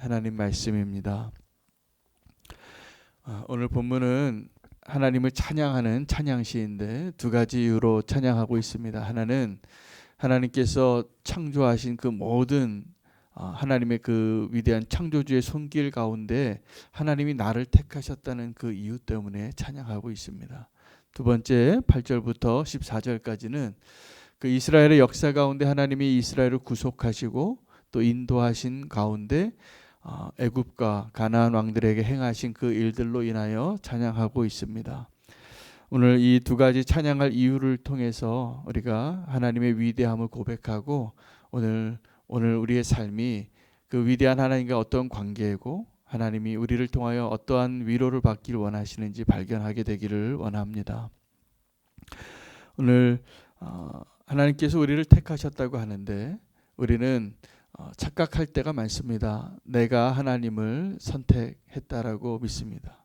하나님 말씀입니다. 오늘 본문은 하나님을 찬양하는 찬양시인데 두 가지 이유로 찬양하고 있습니다. 하나는 하나님께서 창조하신 그 모든 하나님의 그 위대한 창조주의 손길 가운데 하나님이 나를 택하셨다는 그 이유 때문에 찬양하고 있습니다. 두 번째 8절부터 14절까지는 그 이스라엘의 역사 가운데 하나님이 이스라엘을 구속하시고 또 인도하신 가운데 애굽과 가나안 왕들에게 행하신 그 일들로 인하여 찬양하고 있습니다. 오늘 이 두 가지 찬양할 이유를 통해서 우리가 하나님의 위대함을 고백하고 오늘 우리의 삶이 그 위대한 하나님과 어떤 관계이고 하나님이 우리를 통하여 어떠한 위로를 받기를 원하시는지 발견하게 되기를 원합니다. 오늘 하나님께서 우리를 택하셨다고 하는데 우리는 착각할 때가 많습니다. 내가 하나님을 선택했다라고 믿습니다.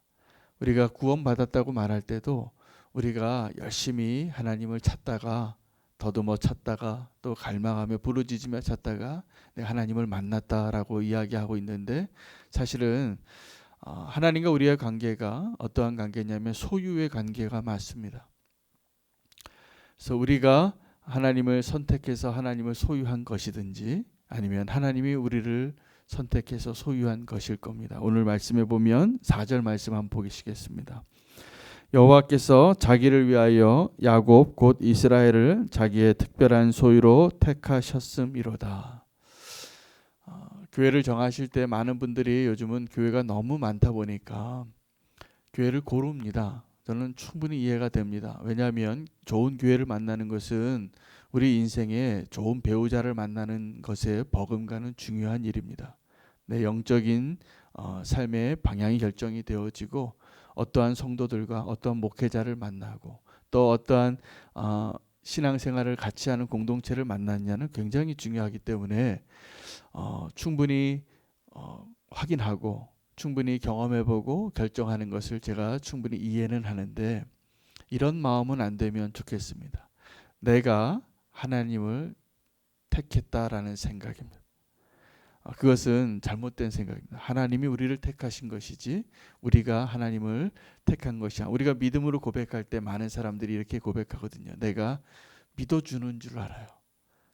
우리가 구원받았다고 말할 때도 우리가 열심히 하나님을 찾다가 더듬어 찾다가 또 갈망하며 부르짖으며 찾다가 내가 하나님을 만났다라고 이야기하고 있는데 사실은 하나님과 우리의 관계가 어떠한 관계냐면 소유의 관계가 맞습니다. 그래서 우리가 하나님을 선택해서 하나님을 소유한 것이든지 아니면 하나님이 우리를 선택해서 소유한 것일 겁니다. 오늘 말씀에 보면 4절 말씀 한번 보시겠습니다. 여호와께서 자기를 위하여 야곱 곧 이스라엘을 자기의 특별한 소유로 택하셨음이로다. 교회를 정하실 때 많은 분들이 요즘은 교회가 너무 많다 보니까 교회를 고릅니다. 저는 충분히 이해가 됩니다. 왜냐하면 좋은 교회를 만나는 것은 우리 인생에 좋은 배우자를 만나는 것에 버금가는 중요한 일입니다. 내 영적인 삶의 방향이 결정이 되어지고 어떠한 성도들과 어떠한 목회자를 만나고 또 어떠한 신앙생활을 같이 하는 공동체를 만났냐는 굉장히 중요하기 때문에 충분히 확인하고 충분히 경험해보고 결정하는 것을 제가 충분히 이해는 하는데 이런 마음은 안 되면 좋겠습니다. 내가 하나님을 택했다라는 생각입니다. 그것은 잘못된 생각입니다. 하나님이 우리를 택하신 것이지 우리가 하나님을 택한 것이 아니라 우리가 믿음으로 고백할 때 많은 사람들이 이렇게 고백하거든요. 내가 믿어주는 줄 알아요.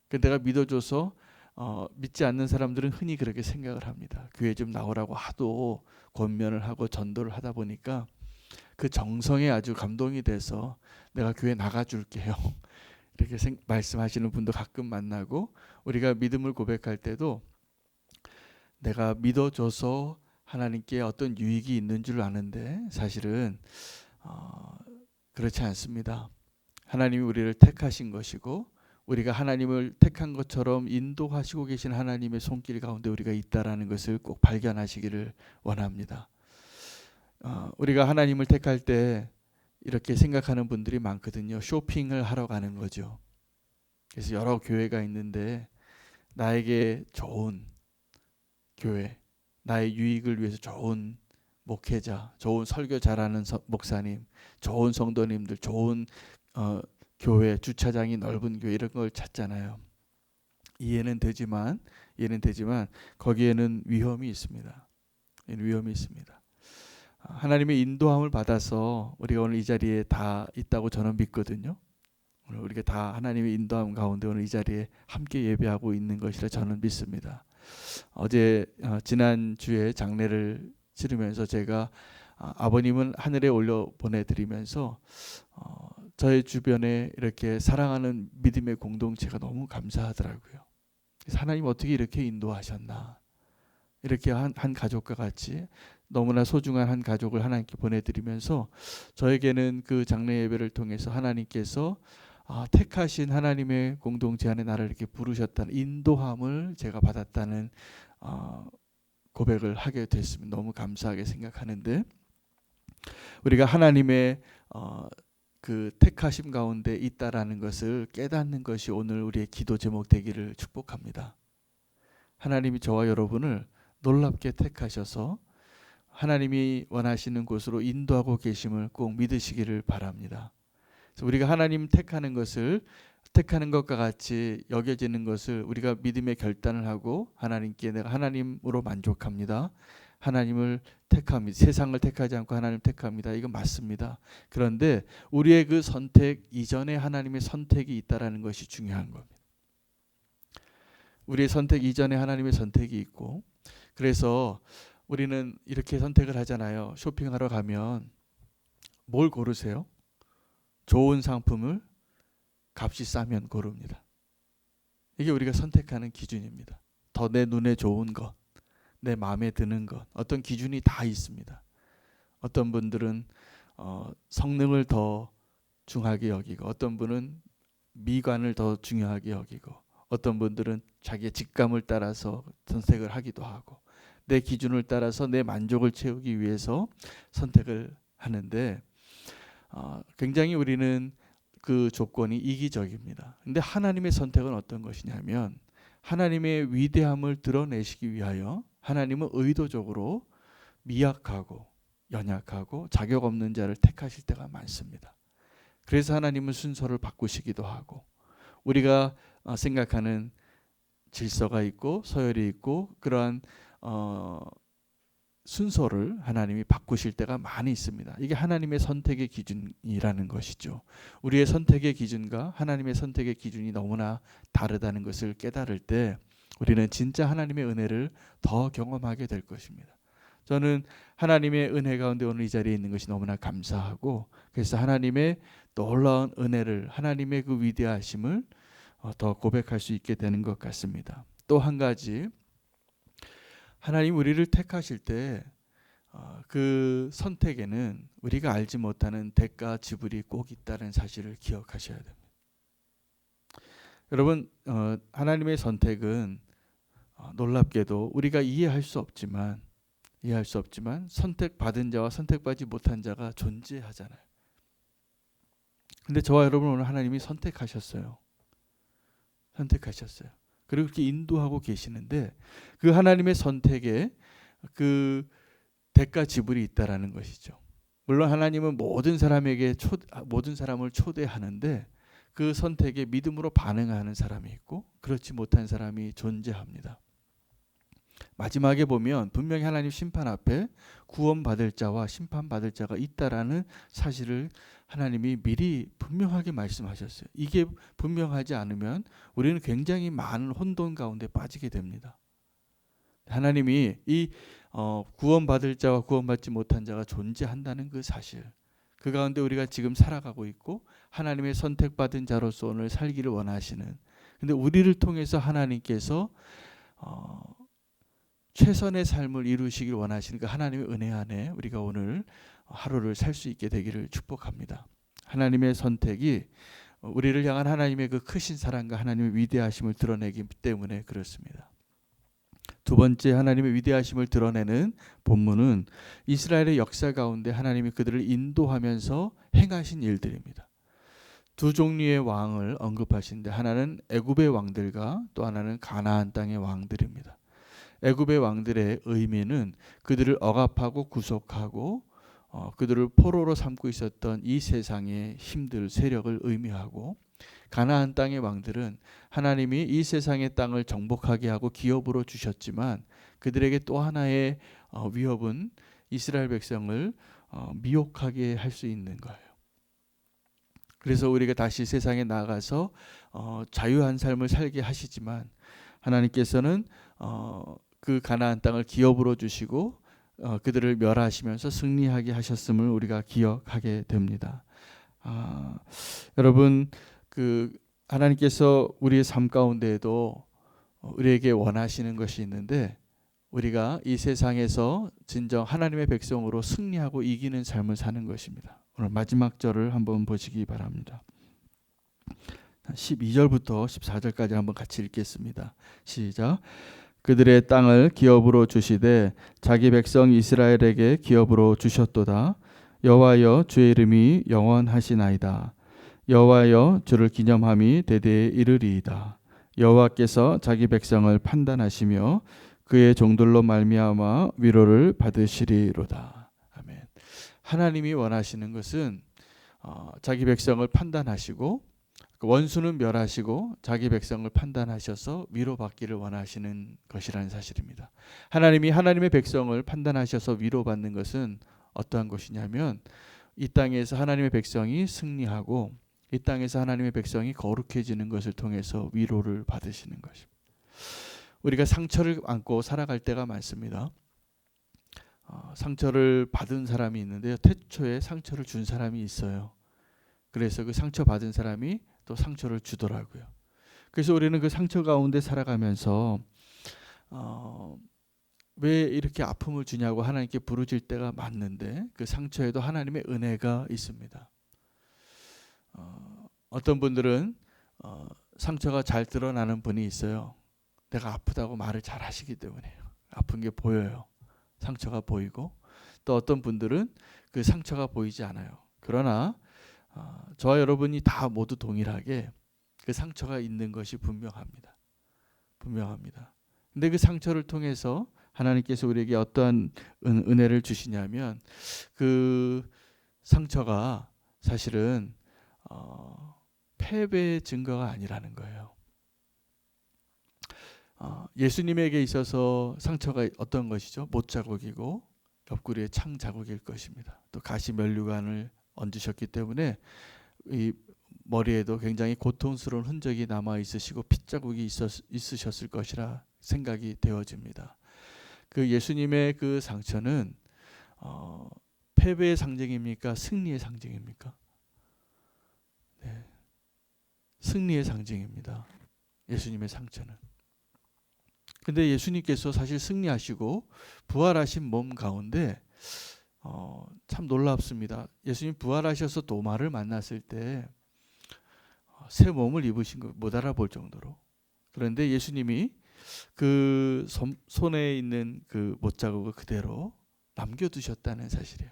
내가 믿어줘서 믿지 않는 사람들은 흔히 그렇게 생각을 합니다. 교회 좀 나오라고 하도 권면을 하고 전도를 하다 보니까 그 정성에 아주 감동이 돼서 내가 교회 나가줄게요. 이렇게 말씀하시는 분도 가끔 만나고 우리가 믿음을 고백할 때도 내가 믿어줘서 하나님께 어떤 유익이 있는 줄 아는데 사실은 그렇지 않습니다. 하나님이 우리를 택하신 것이고 우리가 하나님을 택한 것처럼 인도하시고 계신 하나님의 손길 가운데 우리가 있다라는 것을 꼭 발견하시기를 원합니다. 우리가 하나님을 택할 때 이렇게 생각하는 분들이 많거든요. 쇼핑을 하러 가는 거죠. 그래서 여러 교회가 있는데 나에게 좋은 교회, 나의 유익을 위해서 좋은 목회자, 좋은 설교 잘하는 목사님, 좋은 성도님들, 좋은 교회, 주차장이 넓은 교회 이런 걸 찾잖아요. 이해는 되지만 거기에는 위험이 있습니다. 위험이 있습니다. 하나님의 인도함을 받아서 우리가 오늘 이 자리에 다 있다고 저는 믿거든요. 오늘 우리가 다 하나님의 인도함 가운데 오늘 이 자리에 함께 예배하고 있는 것이라 저는 믿습니다. 어제 지난주에 장례를 치르면서 제가 아버님은 하늘에 올려 보내드리면서 저의 주변에 이렇게 사랑하는 믿음의 공동체가 너무 감사하더라고요. 하나님 어떻게 이렇게 인도하셨나. 이렇게 한 가족과 같이 너무나 소중한 한 가족을 하나님께 보내드리면서 저에게는 그 장례 예배를 통해서 하나님께서 택하신 하나님의 공동체 안에 나를 이렇게 부르셨다는 인도함을 제가 받았다는 고백을 하게 됐습니다. 너무 감사하게 생각하는데 우리가 하나님의 그 택하심 가운데 있다라는 것을 깨닫는 것이 오늘 우리의 기도 제목 되기를 축복합니다. 하나님이 저와 여러분을 놀랍게 택하셔서 하나님이 원하시는 곳으로 인도하고 계심을 꼭 믿으시기를 바랍니다. 그래서 우리가 하나님 택하는 것을 택하는 것과 같이 여겨지는 것을 우리가 믿음의 결단을 하고 하나님께 내가 하나님으로 만족합니다. 하나님을 택합니다. 세상을 택하지 않고 하나님을 택합니다. 이거 맞습니다. 그런데 우리의 그 선택 이전에 하나님의 선택이 있다라는 것이 중요한 겁니다. 우리의 선택 이전에 하나님의 선택이 있고, 그래서 우리는 이렇게 선택을 하잖아요. 쇼핑하러 가면 뭘 고르세요? 좋은 상품을 값이 싸면 고릅니다. 이게 우리가 선택하는 기준입니다. 더 내 눈에 좋은 것, 내 마음에 드는 것, 어떤 기준이 다 있습니다. 어떤 분들은 성능을 더 중하게 여기고, 어떤 분은 미관을 더 중요하게 여기고, 어떤 분들은 자기의 직감을 따라서 선택을 하기도 하고, 내 기준을 따라서 내 만족을 채우기 위해서 선택을 하는데 굉장히 우리는 그 조건이 이기적입니다. 근데 하나님의 선택은 어떤 것이냐면 하나님의 위대함을 드러내시기 위하여 하나님은 의도적으로 미약하고 연약하고 자격 없는 자를 택하실 때가 많습니다. 그래서 하나님은 순서를 바꾸시기도 하고, 우리가 생각하는 질서가 있고 서열이 있고 그러한 순서를 하나님이 바꾸실 때가 많이 있습니다. 이게 하나님의 선택의 기준이라는 것이죠. 우리의 선택의 기준과 하나님의 선택의 기준이 너무나 다르다는 것을 깨달을 때 우리는 진짜 하나님의 은혜를 더 경험하게 될 것입니다. 저는 하나님의 은혜 가운데 오늘 이 자리에 있는 것이 너무나 감사하고, 그래서 하나님의 놀라운 은혜를, 하나님의 그 위대하심을 더 고백할 수 있게 되는 것 같습니다. 또 한 가지, 하나님 우리를 택하실 때 그 선택에는 우리가 알지 못하는 대가 지불이 꼭 있다는 사실을 기억하셔야 됩니다. 여러분, 하나님의 선택은 놀랍게도 우리가 이해할 수 없지만 선택받은 자와 선택받지 못한 자가 존재하잖아요. 근데 저와 여러분 오늘 하나님이 선택하셨어요. 그리고 그렇게 인도하고 계시는데 그 하나님의 선택에 그 대가 지불이 있다라는 것이죠. 물론 하나님은 모든 사람을 초대하는데 그 선택에 믿음으로 반응하는 사람이 있고 그렇지 못한 사람이 존재합니다. 마지막에 보면 분명히 하나님 심판 앞에 구원받을 자와 심판받을 자가 있다라는 사실을 하나님이 미리 분명하게 말씀하셨어요. 이게 분명하지 않으면 우리는 굉장히 많은 혼돈 가운데 빠지게 됩니다. 하나님이 이 구원받을 자와 구원받지 못한 자가 존재한다는 그 사실, 그 가운데 우리가 지금 살아가고 있고 하나님의 선택받은 자로서 오늘 살기를 원하시는, 근데 우리를 통해서 하나님께서 최선의 삶을 이루시길 원하시는 그 하나님의 은혜 안에 우리가 오늘 하루를 살 수 있게 되기를 축복합니다. 하나님의 선택이 우리를 향한 하나님의 그 크신 사랑과 하나님의 위대하심을 드러내기 때문에 그렇습니다. 두 번째, 하나님의 위대하심을 드러내는 본문은 이스라엘의 역사 가운데 하나님이 그들을 인도하면서 행하신 일들입니다. 두 종류의 왕을 언급하시는데 하나는 애굽의 왕들과 또 하나는 가나안 땅의 왕들입니다. 애굽의 왕들의 의미는 그들을 억압하고 구속하고 그들을 포로로 삼고 있었던 이 세상의 힘들, 세력을 의미하고, 가나안 땅의 왕들은 하나님이 이 세상의 땅을 정복하게 하고 기업으로 주셨지만 그들에게 또 하나의 위협은 이스라엘 백성을 미혹하게 할 수 있는 거예요. 그래서 우리가 다시 세상에 나가서 자유한 삶을 살게 하시지만 하나님께서는 그 가나안 땅을 기업으로 주시고 그들을 멸하시면서 승리하게 하셨음을 우리가 기억하게 됩니다. 여러분, 그 하나님께서 우리의 삶 가운데에도 우리에게 원하시는 것이 있는데 우리가 이 세상에서 진정 하나님의 백성으로 승리하고 이기는 삶을 사는 것입니다. 오늘 마지막 절을 한번 보시기 바랍니다. 12절부터 14절까지 한번 같이 읽겠습니다. 시작. 그들의 땅을 기업으로 주시되 자기 백성 이스라엘에게 기업으로 주셨도다. 여호와여, 주의 이름이 영원하시나이다. 여호와여, 주를 기념함이 대대에 이르리이다. 여호와께서 자기 백성을 판단하시며 그의 종들로 말미암아 위로를 받으시리로다. 아멘. 하나님이 원하시는 것은 자기 백성을 판단하시고 원수는 멸하시고 자기 백성을 판단하셔서 위로받기를 원하시는 것이라는 사실입니다. 하나님이 하나님의 백성을 판단하셔서 위로받는 것은 어떠한 것이냐면 이 땅에서 하나님의 백성이 승리하고 이 땅에서 하나님의 백성이 거룩해지는 것을 통해서 위로를 받으시는 것입니다. 우리가 상처를 안고 살아갈 때가 많습니다. 상처를 받은 사람이 있는데요. 태초에 상처를 준 사람이 있어요. 그래서 그 상처 받은 사람이 또 상처를 주더라고요. 그래서 우리는 그 상처 가운데 살아가면서 왜 이렇게 아픔을 주냐고 하나님께 부르질 때가 많는데 그 상처에도 하나님의 은혜가 있습니다. 어떤 분들은 상처가 잘 드러나는 분이 있어요. 내가 아프다고 말을 잘 하시기 때문에요. 아픈 게 보여요. 상처가 보이고 또 어떤 분들은 그 상처가 보이지 않아요. 그러나 저와 여러분이 다 모두 동일하게 그 상처가 있는 것이 분명합니다. 분명합니다. 근데 그 상처를 통해서 하나님께서 우리에게 어떠한 은혜를 주시냐면 그 상처가 사실은 패배의 증거가 아니라는 거예요. 예수님에게 있어서 상처가 어떤 것이죠? 못자국이고 옆구리에 창자국일 것입니다. 또 가시 면류관을 얹으셨기 때문에 이 머리에도 굉장히 고통스러운 흔적이 남아 있으시고 핏자국이 있으셨을 것이라 생각이 되어집니다. 그 예수님의 그 상처는 패배의 상징입니까? 승리의 상징입니까? 네. 승리의 상징입니다. 예수님의 상처는. 근데 예수님께서 사실 승리하시고 부활하신 몸 가운데 참 놀랍습니다. 예수님 부활하셔서 도마를 만났을 때 새 몸을 입으신 거 못 알아볼 정도로. 그런데 예수님이 그 손에 있는 그 못자국을 그대로 남겨두셨다는 사실이에요.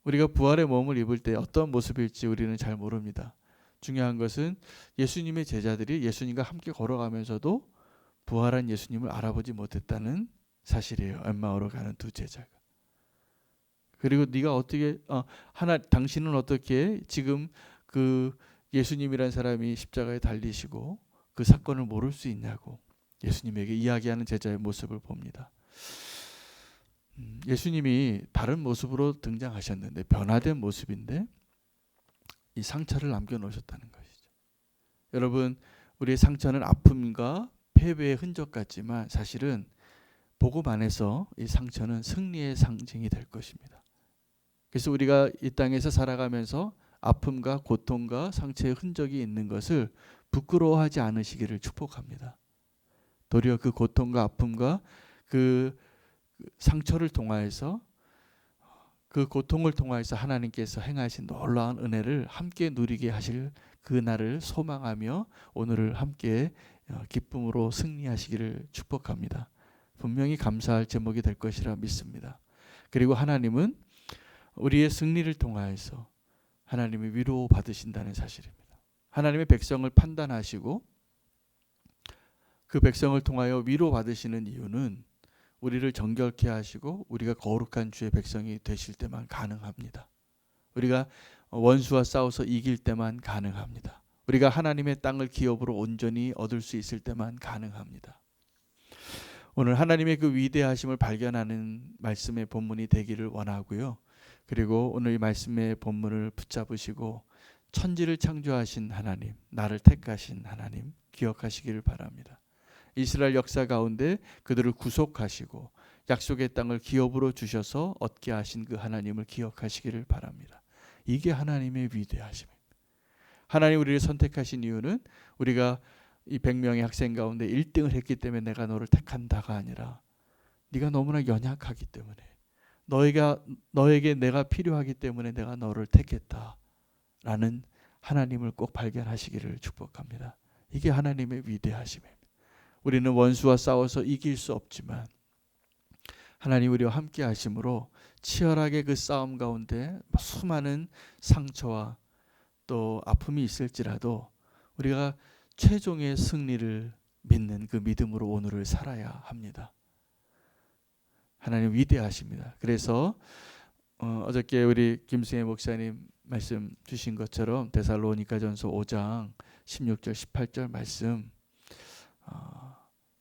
우리가 부활의 몸을 입을 때 어떤 모습일지 우리는 잘 모릅니다. 중요한 것은 예수님의 제자들이 예수님과 함께 걸어가면서도 부활한 예수님을 알아보지 못했다는 사실이에요. 엠마오로 가는 두 제자가. 그리고 네가 어떻게 당신은 어떻게 지금 그 예수님이라는 사람이 십자가에 달리시고 그 사건을 모를 수 있냐고 예수님에게 이야기하는 제자의 모습을 봅니다. 예수님이 다른 모습으로 등장하셨는데 변화된 모습인데 이 상처를 남겨놓으셨다는 것이죠. 여러분 우리의 상처는 아픔과 패배의 흔적 같지만 사실은 복음 안에서 이 상처는 승리의 상징이 될 것입니다. 그래서 우리가 이 땅에서 살아가면서 아픔과 고통과 상처의 흔적이 있는 것을 부끄러워하지 않으시기를 축복합니다. 도리어 그 고통과 아픔과 그 상처를 통하여서 그 고통을 통하여서 하나님께서 행하신 놀라운 은혜를 함께 누리게 하실 그 날을 소망하며 오늘을 함께 기쁨으로 승리하시기를 축복합니다. 분명히 감사할 제목이 될 것이라 믿습니다. 그리고 하나님은 우리의 승리를 통하여서 하나님이 위로 받으신다는 사실입니다. 하나님의 백성을 판단하시고 그 백성을 통하여 위로 받으시는 이유는 우리를 정결케 하시고 우리가 거룩한 주의 백성이 되실 때만 가능합니다. 우리가 원수와 싸워서 이길 때만 가능합니다. 우리가 하나님의 땅을 기업으로 온전히 얻을 수 있을 때만 가능합니다. 오늘 하나님의 그 위대하심을 발견하는 말씀의 본문이 되기를 원하고요. 그리고 오늘 이 말씀의 본문을 붙잡으시고 천지를 창조하신 하나님, 나를 택하신 하나님 기억하시기를 바랍니다. 이스라엘 역사 가운데 그들을 구속하시고 약속의 땅을 기업으로 주셔서 얻게 하신 그 하나님을 기억하시기를 바랍니다. 이게 하나님의 위대하심입니다. 하나님 우리를 선택하신 이유는 우리가 이 100명의 학생 가운데 1등을 했기 때문에 내가 너를 택한다가 아니라 네가 너무나 연약하기 때문에 너에게 내가 필요하기 때문에 내가 너를 택했다라는 하나님을 꼭 발견하시기를 축복합니다. 이게 하나님의 위대하심입니다. 우리는 원수와 싸워서 이길 수 없지만 하나님 우리와 함께 하심으로 치열하게 그 싸움 가운데 수많은 상처와 또 아픔이 있을지라도 우리가 최종의 승리를 믿는 그 믿음으로 오늘을 살아야 합니다. 하나님 위대하십니다. 그래서 어저께 우리 김승혜 목사님 말씀 주신 것처럼 데살로니가전서 5장 16절 18절 말씀,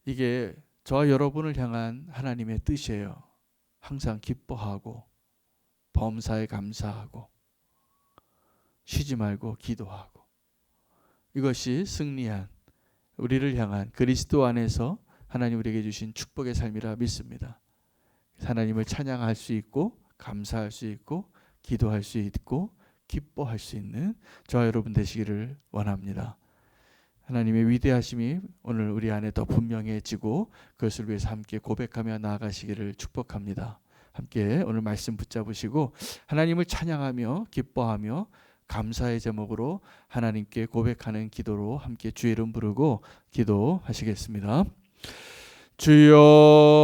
이게 저와 여러분을 향한 하나님의 뜻이에요. 항상 기뻐하고 범사에 감사하고 쉬지 말고 기도하고, 이것이 승리한 우리를 향한 그리스도 안에서 하나님 우리에게 주신 축복의 삶이라 믿습니다. 하나님을 찬양할 수 있고 감사할 수 있고 기도할 수 있고 기뻐할 수 있는 저와 여러분 되시기를 원합니다. 하나님의 위대하심이 오늘 우리 안에 더 분명해지고 그것을 위해서 함께 고백하며 나아가시기를 축복합니다. 함께 오늘 말씀 붙잡으시고 하나님을 찬양하며 기뻐하며 감사의 제목으로 하나님께 고백하는 기도로 함께 주의 이름 부르고 기도하시겠습니다. 주여